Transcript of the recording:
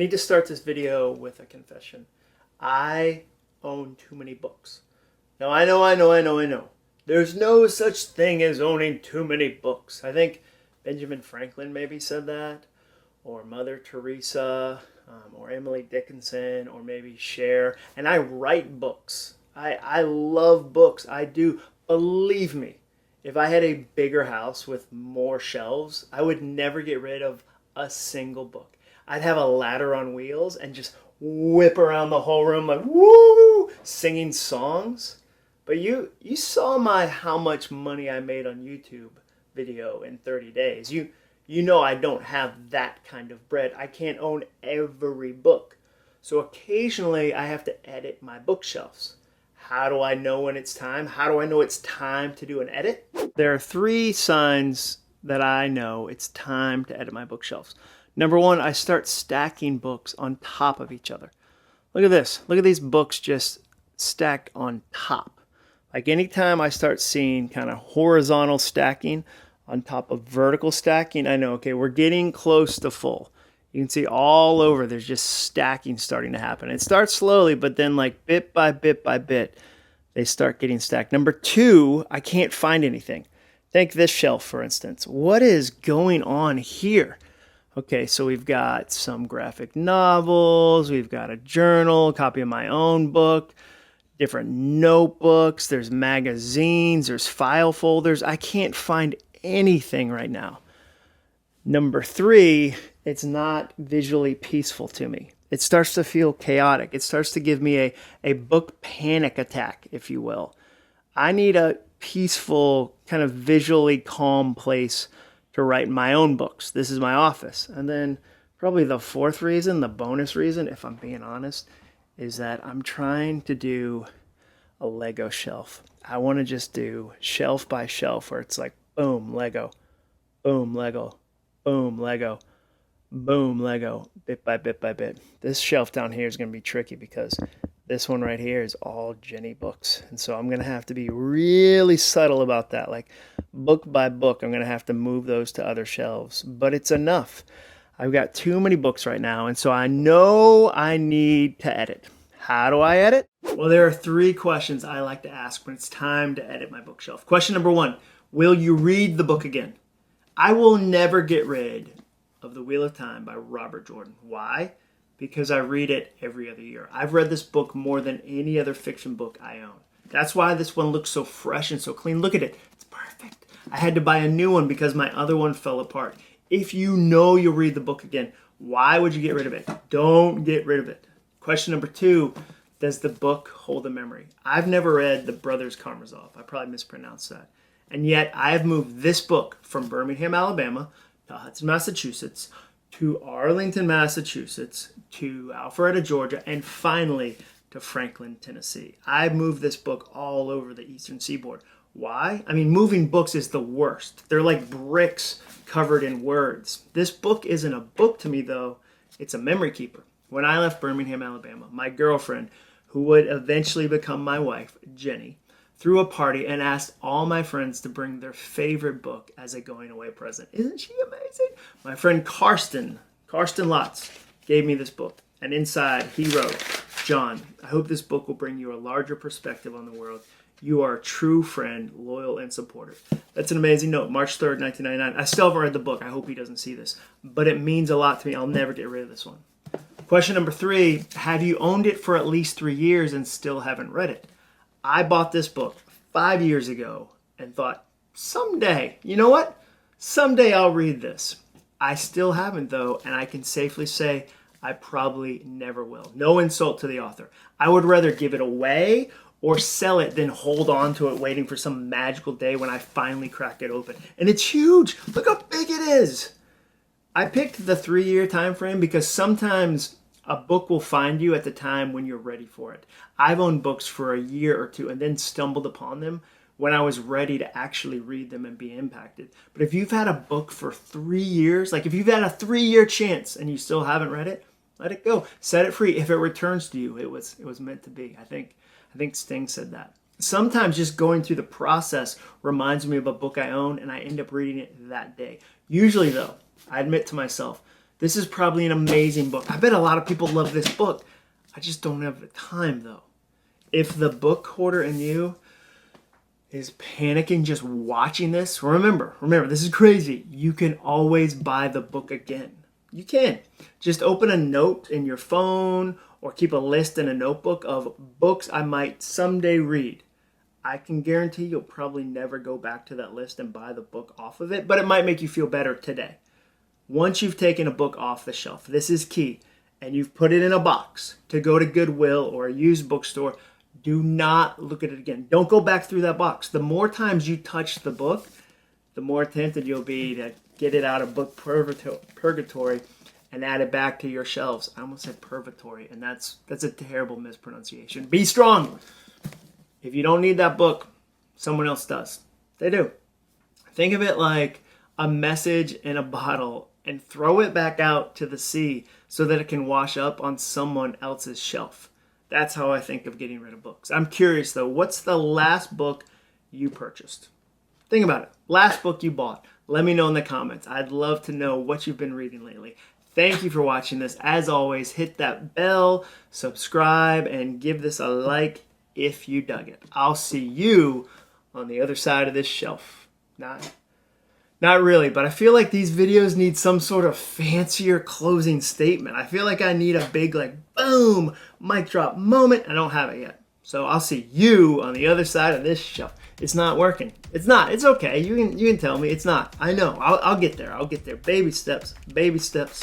need to start this video with a confession. I own too many books. Now, I know. There's no such thing as owning too many books. I think Benjamin Franklin maybe said that, or Mother Teresa, or Emily Dickinson, or maybe Cher. And I write books. I love books. I do. Believe me, if I had a bigger house with more shelves, I would never get rid of a single book. I'd have a ladder on wheels and just whip around the whole room like, woo, singing songs. But you saw my how much money I made on YouTube video in 30 days. You know I don't have that kind of bread. I can't own every book. So occasionally I have to edit my bookshelves. How do I know when it's time? How do I know it's time to do an edit? There are 3 signs that I know it's time to edit my bookshelves. Number 1, I start stacking books on top of each other. Look at this. Look at these books just stacked on top. Like anytime I start seeing kind of horizontal stacking on top of vertical stacking, I know, okay, we're getting close to full. You can see all over there's just stacking starting to happen. It starts slowly, but then like bit by bit by bit, they start getting stacked. Number 2, I can't find anything. Take this shelf, for instance. What is going on here? Okay, so we've got some graphic novels, we've got a journal, a copy of my own book, different notebooks, there's magazines, there's file folders. I can't find anything right now. Number 3, it's not visually peaceful to me. It starts to feel chaotic. It starts to give me a book panic attack, if you will. I need a peaceful, kind of visually calm place to write my own books. This is my office. And then probably the 4th reason, the bonus reason, if I'm being honest, is that I'm trying to do a Lego shelf. I want to just do shelf by shelf where it's like boom, Lego, boom, Lego, boom, Lego, boom, Lego, bit by bit by bit. This shelf down here is going to be tricky because this one right here is all Jenny books. And so I'm going to have to be really subtle about that. Like book by book, I'm going to have to move those to other shelves. But it's enough. I've got too many books right now. And so I know I need to edit. How do I edit? Well, there are 3 questions I like to ask when it's time to edit my bookshelf. Question number 1, will you read the book again? I will never get rid of The Wheel of Time by Robert Jordan. Why? Because I read it every other year. I've read this book more than any other fiction book I own. That's why this one looks so fresh and so clean. Look at it. It's perfect. I had to buy a new one because my other one fell apart. If you know you'll read the book again, why would you get rid of it? Don't get rid of it. Question number 2, does the book hold a memory? I've never read The Brothers Karamazov. I probably mispronounced that. And yet I have moved this book from Birmingham, Alabama to Hudson, Massachusetts, to Arlington, Massachusetts, to Alpharetta, Georgia, and finally to Franklin, Tennessee. I've moved this book all over the eastern seaboard. Why? I mean, moving books is the worst. They're like bricks covered in words. This book isn't a book to me, though. It's a memory keeper. When I left Birmingham, Alabama, my girlfriend, who would eventually become my wife, Jenny, threw a party and asked all my friends to bring their favorite book as a going away present. Isn't she amazing? My friend Karsten Lotz, gave me this book. And inside he wrote, John, I hope this book will bring you a larger perspective on the world. You are a true friend, loyal and supportive. That's an amazing note. March 3rd, 1999. I still haven't read the book. I hope he doesn't see this. But it means a lot to me. I'll never get rid of this one. Question number 3, have you owned it for at least 3 years and still haven't read it? I bought this book 5 years ago and thought, someday, you know what? Someday I'll read this. I still haven't, though, and I can safely say I probably never will. No insult to the author. I would rather give it away or sell it than hold on to it waiting for some magical day when I finally crack it open. And it's huge. Look how big it is. I picked the 3-year time frame because sometimes a book will find you at the time when you're ready for it. I've owned books for a year or 2 and then stumbled upon them when I was ready to actually read them and be impacted. But if you've had a book for 3 years, like if you've had a 3-year chance and you still haven't read it, let it go. Set it free. If it returns to you, it was meant to be. I think Sting said that. Sometimes just going through the process reminds me of a book I own and I end up reading it that day. Usually though, I admit to myself, This is probably an amazing book. I bet a lot of people love this book. I just don't have the time though. If the book hoarder in you is panicking just watching this, remember, this is crazy. You can always buy the book again. You can. Just open a note in your phone or keep a list in a notebook of books I might someday read. I can guarantee you'll probably never go back to that list and buy the book off of it, but it might make you feel better today. Once you've taken a book off the shelf, this is key, and you've put it in a box to go to Goodwill or a used bookstore, do not look at it again. Don't go back through that box. The more times you touch the book, the more tempted you'll be to get it out of book purgatory and add it back to your shelves. I almost said purgatory, and that's a terrible mispronunciation. Be strong. If you don't need that book, someone else does. They do. Think of it like a message in a bottle and throw it back out to the sea so that it can wash up on someone else's shelf. That's how I think of getting rid of books. I'm curious though, what's the last book you purchased? Think about it. Last book you bought. Let me know in the comments. I'd love to know what you've been reading lately. Thank you for watching this. As always, hit that bell, subscribe, and give this a like if you dug it. I'll see you on the other side of this shelf. Not really, but I feel like these videos need some sort of fancier closing statement. I feel like I need a big like boom, mic drop moment. I don't have it yet. So I'll see you on the other side of this shelf. It's not working. It's not. It's okay. You can tell me it's not. I know. I'll get there. I'll get there. Baby steps. Baby steps.